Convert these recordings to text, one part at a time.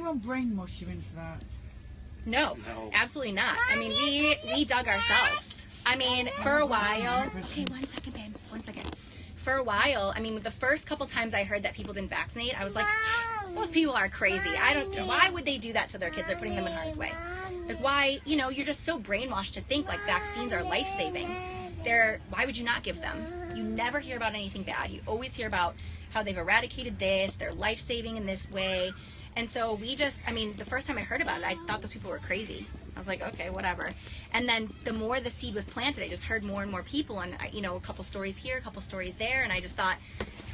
anyone brainwash you into that? No, absolutely not. I mean, we dug ourselves. I mean, for a while. Okay, 1 second, babe. 1 second. For a while, I mean, the first couple times I heard that people didn't vaccinate, I was like, those people are crazy. I don't know. Why would they do that to their kids? They're putting them in harm's way. Like, why? You know, you're just so brainwashed to think like vaccines are life-saving. Why would you not give them? You never hear about anything bad. You always hear about how they've eradicated this, they're life-saving in this way. And so the first time I heard about it, I thought those people were crazy. I was like, okay, whatever. And then the more the seed was planted, I just heard more and more people, and a couple stories here, a couple stories there, and I just thought,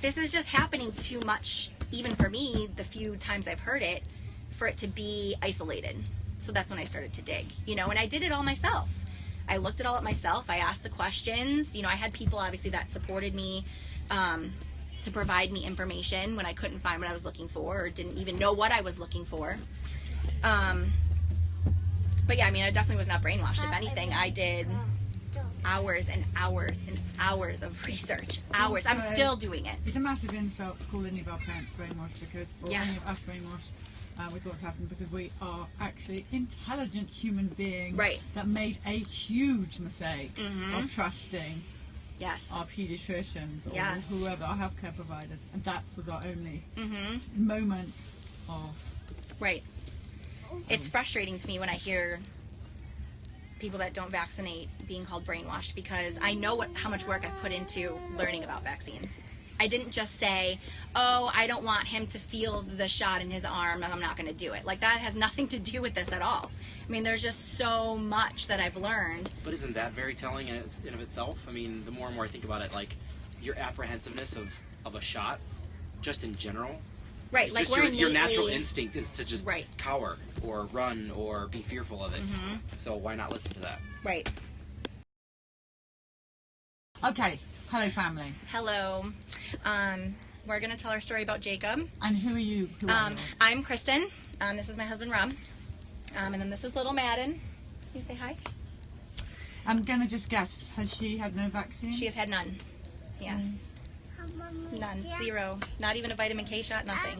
this is just happening too much, even for me, the few times I've heard it, for it to be isolated. So that's when I started to dig, and I did it all myself. I looked it all up myself. I asked the questions. I had people obviously that supported me to provide me information when I couldn't find what I was looking for or didn't even know what I was looking for. But yeah, I definitely was not brainwashed. If anything, I did hours and hours and hours of research. Hours. I'm still doing it. It's a massive insult to call any of our parents brainwashed any of us brainwashed with what's happened, because we are actually intelligent human beings that made a huge mistake of trusting our pediatricians or whoever, our healthcare providers, and that was our only moment of... Right. It's frustrating to me when I hear people that don't vaccinate being called brainwashed, because I know how much work I've put into learning about vaccines. I didn't just say, oh, I don't want him to feel the shot in his arm and I'm not going to do it. Like, that has nothing to do with this at all. There's just so much that I've learned. But isn't that very telling in of itself? The more and more I think about it, like, your apprehensiveness of a shot, just in general. Right, like, your natural instinct is to just cower or run or be fearful of it. So why not listen to that? Right. Okay. Hello, family. Hello. We're going to tell our story about Jacob. And who are you? I'm Kristen. This is my husband, Rob. And then this is little Madden. Can you say hi? I'm going to just guess. Has she had no vaccine? She has had none. Yes. None. Zero. Not even a vitamin K shot, nothing.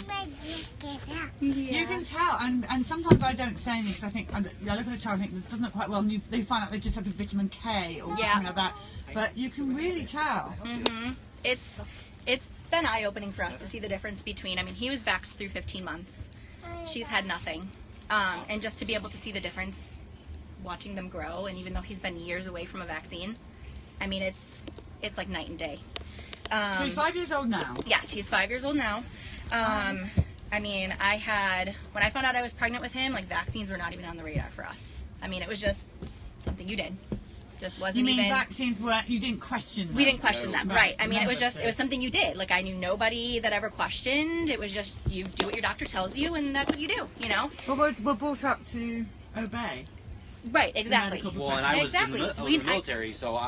You can tell, and sometimes I don't say anything because I think, I look at the child and think, it doesn't look quite well, and they find out they just had the vitamin K or something like that. But you can really tell. It's been eye-opening for us to see the difference between, he was vaxxed through 15 months. She's had nothing. And just to be able to see the difference, watching them grow, and even though he's been years away from a vaccine, it's like night and day. So he's 5 years old now? Yes, he's 5 years old now. When I found out I was pregnant with him, vaccines were not even on the radar for us. It was just something you did. Just wasn't even... You mean vaccines weren't, you didn't question them? We didn't question them, right. It was something you did. I knew nobody that ever questioned. It was just, you do what your doctor tells you, and that's what you do, Well, we're brought up to obey. Right, exactly. Well, and I was in the military, so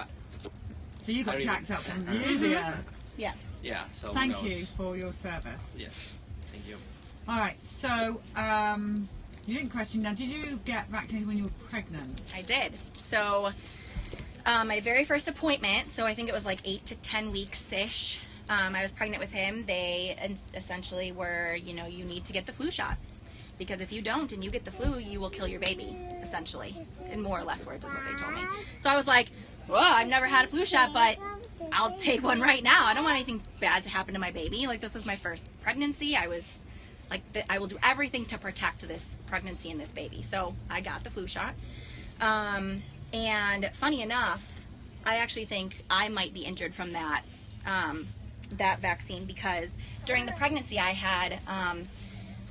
So you got tracked up from years ago. Yeah. Yeah, so Thank you for your service. Yes, thank you. All right, so you didn't question. Now, did you get vaccinated when you were pregnant? I did. So my very first appointment, so I think it was 8 to 10 weeks-ish, I was pregnant with him. They essentially were, you need to get the flu shot. Because if you don't and you get the flu, you will kill your baby, essentially. In more or less words is what they told me. So I was like, well, I've never had a flu shot, but I'll take one right now. I don't want anything bad to happen to my baby. This is my first pregnancy. I was like, I will do everything to protect this pregnancy and this baby. So I got the flu shot. And funny enough, I actually think I might be injured from that vaccine, because during the pregnancy I had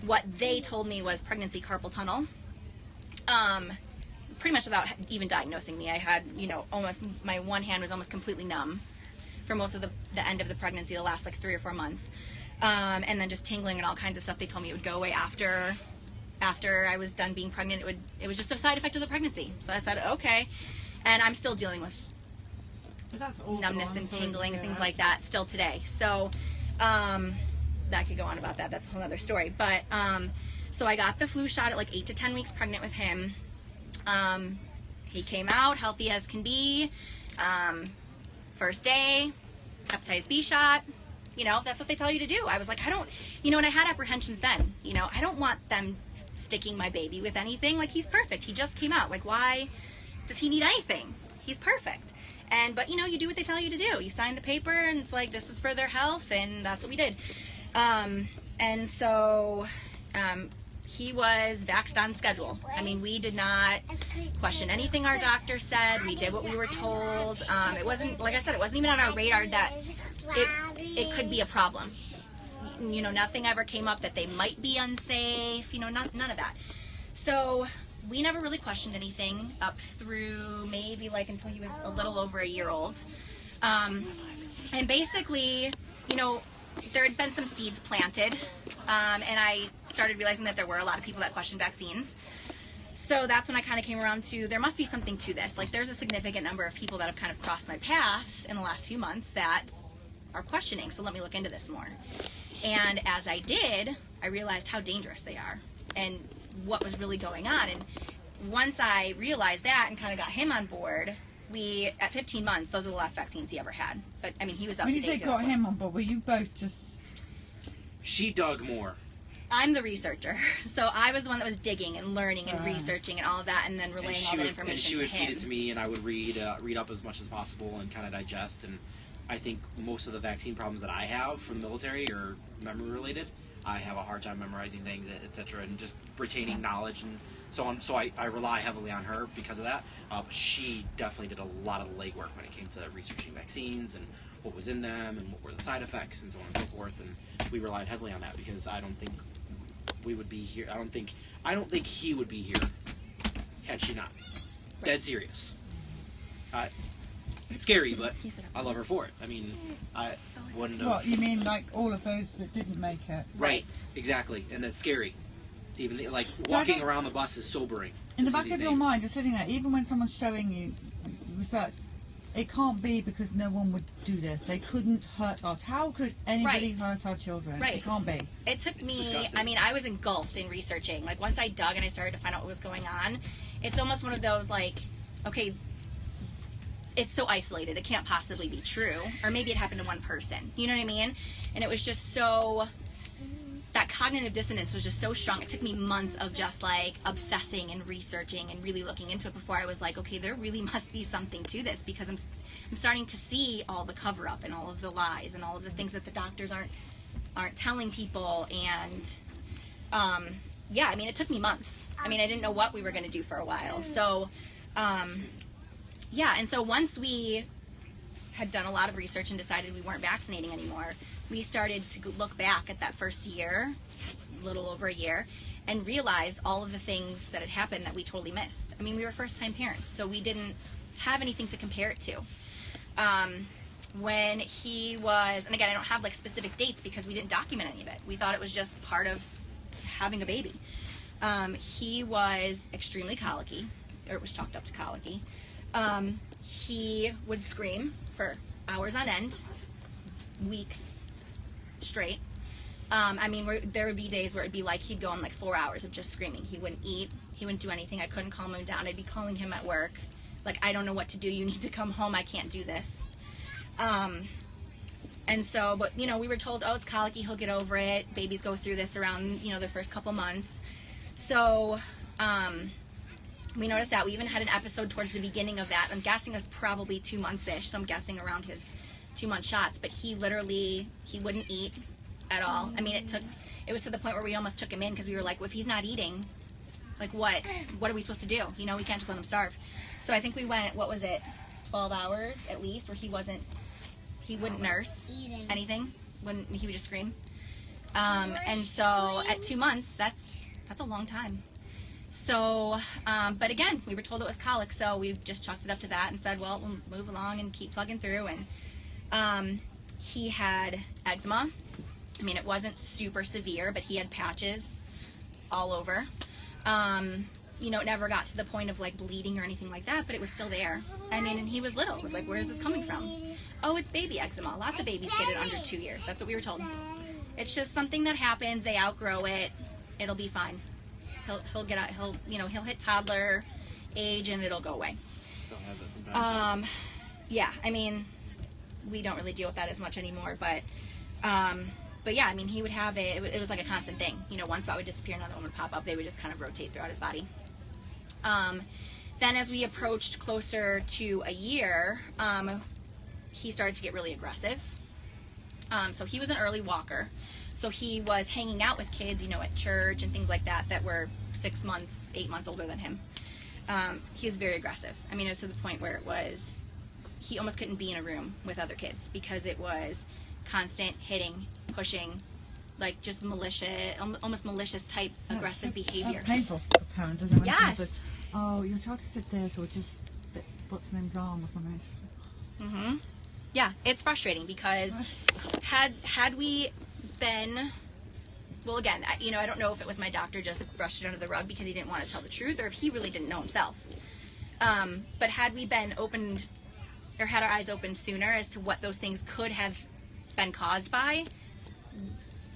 what they told me was pregnancy carpal tunnel. Pretty much without even diagnosing me. I had, almost, my one hand was almost completely numb for most of the end of the pregnancy, the last 3 or 4 months. And then just tingling and all kinds of stuff. They told me it would go away after I was done being pregnant. It was just a side effect of the pregnancy. So I said, okay. And I'm still dealing with numbness and tingling and things like that still today. So that could go on about that. That's a whole other story. But so I got the flu shot at 8 to 10 weeks pregnant with him. He came out healthy as can be. First day, hepatitis B shot, You know, that's what they tell you to do. I was like, I don't, you know, and I had apprehensions then. You know, I don't want them sticking my baby with anything. Like, he's perfect. He just came out. Like, why does he need anything? He's perfect. But, you know, you do what they tell you to do. You sign the paper, and it's like, this is for their health, and that's what we did. And so he was vaxxed on schedule. I mean, we did not question anything our doctor said. We did what we were told. It wasn't, like I said, it wasn't even on our radar that it could be a problem. You know, nothing ever came up that they might be unsafe, you know, none of that. So we never really questioned anything up through maybe like until he was a little over a year old. And basically, you know, there had been some seeds planted, and I started realizing that there were a lot of people that questioned vaccines. So that's when I kind of came around to, there must be something to this. Like, there's a significant number of people that have kind of crossed my path in the last few months that are questioning, so let me look into this more. And as I did, I realized how dangerous they are and what was really going on. And once I realized that and kind of got him on board, we, at 15 months, those are the last vaccines he ever had. But, I mean, he was up to date. When you say got him on board, were you both just... She dug more. I'm the researcher. So I was the one that was digging and learning and researching and all of that, and then relaying all that information to him. And she would feed it to me, and I would read up as much as possible and kind of digest. And I think most of the vaccine problems that I have from the military are memory-related. I have a hard time memorizing things, etc., and just retaining knowledge and so on. So I rely heavily on her because of that. But she definitely did a lot of the legwork when it came to researching vaccines and what was in them and what were the side effects and so on and so forth. And we relied heavily on that because I don't think we would be here. I don't think he would be here had she not. Right. Dead serious. It's scary, but I love her for it. I mean, I wouldn't have... What, you mean like all of those that didn't make it? Right. Exactly. And that's scary. Even, like, walking around the bus is sobering. In the back of your mind, you're sitting there, even when someone's showing you research, it can't be because no one would do this. They couldn't hurt us. How could anybody hurt our children? Right. It can't be. It took me, I mean, I was engulfed in researching. Like, once I dug and I started to find out what was going on, it's almost one of those, like, okay, it's so isolated, it can't possibly be true. Or maybe it happened to one person. You know what I mean? And it was just so, that cognitive dissonance was just so strong. It took me months of just like obsessing and researching and really looking into it before I was like, okay, there really must be something to this, because I'm starting to see all the cover up and all of the lies and all of the things that the doctors aren't telling people. And yeah, I mean, it took me months. I mean, I didn't know what we were going to do for a while. So yeah, and so once we had done a lot of research and decided we weren't vaccinating anymore, we started to look back at that first year, a little over a year, and realized all of the things that had happened that we totally missed. I mean, we were first-time parents, so we didn't have anything to compare it to. When he was, and again, I don't have like specific dates because we didn't document any of it. We thought it was just part of having a baby. He was extremely colicky, or it was chalked up to colicky. He would scream for hours on end, weeks straight. I mean, there would be days where it'd be like he'd go on like 4 hours of just screaming. He wouldn't eat. He wouldn't do anything. I couldn't calm him down. I'd be calling him at work. Like, I don't know what to do. You need to come home. I can't do this. And so, but, you know, we were told, oh, it's colicky. He'll get over it. Babies go through this around, you know, their first couple months. So, we noticed that. We even had an episode towards the beginning of that. I'm guessing it was probably 2 months-ish, so I'm guessing around his 2-month shots. But he literally, he wouldn't eat at all. I mean, it was to the point where we almost took him in because we were like, well, if he's not eating, like, what are we supposed to do? You know, we can't just let him starve. So I think we went, what was it, 12 hours at least, where he wouldn't nurse anything. He would just scream. And so at 2 months, that's a long time. So, but again, we were told it was colic, so we just chalked it up to that and said, well, we'll move along and keep plugging through. And he had eczema. I mean, it wasn't super severe, but he had patches all over. You know, it never got to the point of like bleeding or anything like that, but it was still there. I mean, and he was little. It was like, where is this coming from? Oh, it's baby eczema. Lots of babies get it under 2 years. That's what we were told. It's just something that happens. They outgrow it. It'll be fine. He'll get out. He'll hit toddler age and it'll go away. Still has it from time to time. Yeah. I mean, we don't really deal with that as much anymore, but But yeah, I mean, he would have it was like a constant thing. You know, one spot would disappear, another one would pop up. They would just kind of rotate throughout his body. Then as we approached closer to a year, he started to get really aggressive. So he was an early walker. So he was hanging out with kids, you know, at church and things like that that were 6 months, 8 months older than him. He was very aggressive. I mean, it was to the point where he almost couldn't be in a room with other kids because it was constant hitting, pushing, like just malicious, almost malicious type aggressive behavior. That's painful for parents, isn't it? Yes. Like, oh, your child to sit there, or just what's the name's arm or something. Mhm. Yeah, it's frustrating because had we been, well, again, I don't know if it was my doctor just brushed it under the rug because he didn't want to tell the truth, or if he really didn't know himself. But had we been opened, or had our eyes opened sooner as to what those things could have been caused by,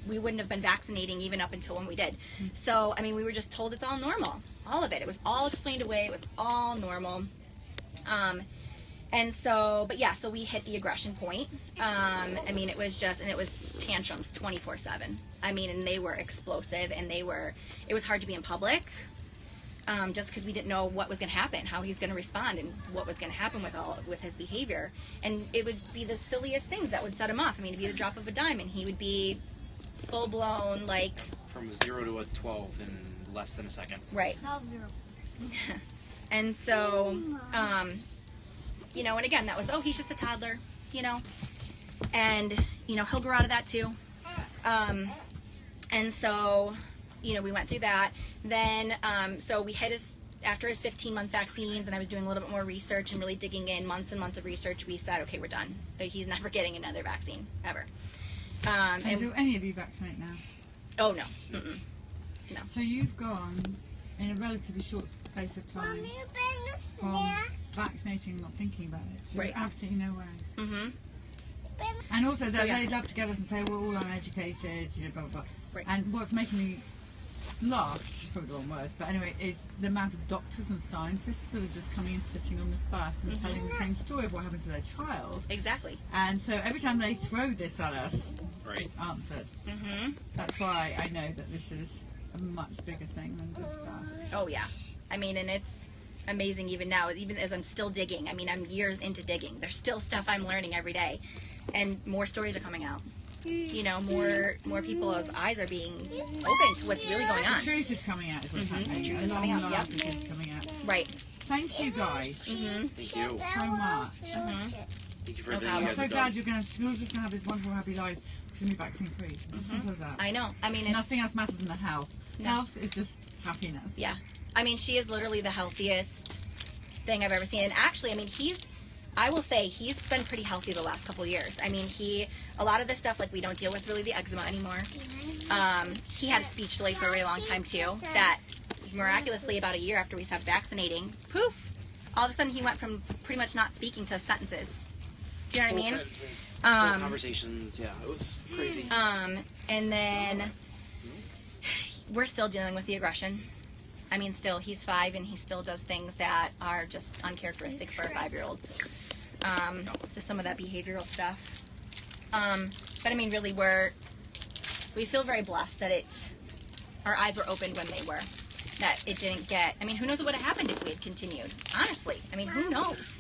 we wouldn't have been vaccinating even up until when we did. So, I mean, we were just told it's all normal. All of it. It was all explained away. It was all normal. And so, but yeah, so we hit the aggression point. I mean, it was tantrums 24/7. I mean, and they were explosive, and it was hard to be in public, just because we didn't know what was going to happen, how he's going to respond, and what was going to happen with his behavior. And it would be the silliest things that would set him off. I mean, it'd be the drop of a dime, and he would be full blown, like, from 0 to a 12 in less than a second. Right. And so, you know, and again, that was, he's just a toddler, you know, and, you know, he'll grow out of that too. And so, you know, we went through that. Then, so we hit after his 15-month vaccines, and I was doing a little bit more research and really digging in, months and months of research, we said, okay, we're done. He's never getting another vaccine, ever. And do any of you vaccinate now? Oh, no. Mm-mm. No. So you've gone in a relatively short space of time from vaccinating and not thinking about it to absolutely no way. Mm-hmm. And also, they love to get us and say we're all uneducated, you know, blah, blah, blah. Right. And what's making me laugh, probably the wrong word, but anyway, is the amount of doctors and scientists that are just coming and sitting on this bus and telling the same story of what happened to their child. Exactly. And so every time they throw this at us, it's answered. Mm-hmm. That's why I know that this is a much bigger thing than just us. Oh, yeah. I mean, and it's amazing even now, even as I'm still digging. I mean, I'm years into digging. There's still stuff I'm learning every day. And more stories are coming out. You know, more people's eyes are being opened to what's really going on. The truth is coming out is what's happening. The truth is coming out, The truth is coming out. Right. Thank you guys. Thank you so much. Thank you for everything No problem. you I'm guys so have glad done. you're just going to have this wonderful, happy life. It's going to be vaccine free. As simple as that. I know. I mean, Nothing else matters in the health. No. Health is just happiness. Yeah. I mean, she is literally the healthiest thing I've ever seen. And actually, I mean, I will say he's been pretty healthy the last couple of years. I mean, a lot of this stuff, like, we don't deal with really the eczema anymore. He had a speech delay for a really long time too, that miraculously about a year after we stopped vaccinating, poof, all of a sudden he went from pretty much not speaking to sentences. Do you know what I mean? Sentences, full conversations, yeah, it was crazy. And then we're still dealing with the aggression. I mean, still, he's 5 and he still does things that are just uncharacteristic for 5-year-olds. Just some of that behavioral stuff. But I mean, really, we feel very blessed that our eyes were opened when they were. That it didn't I mean, who knows what would have happened if we had continued? Honestly. I mean, who knows?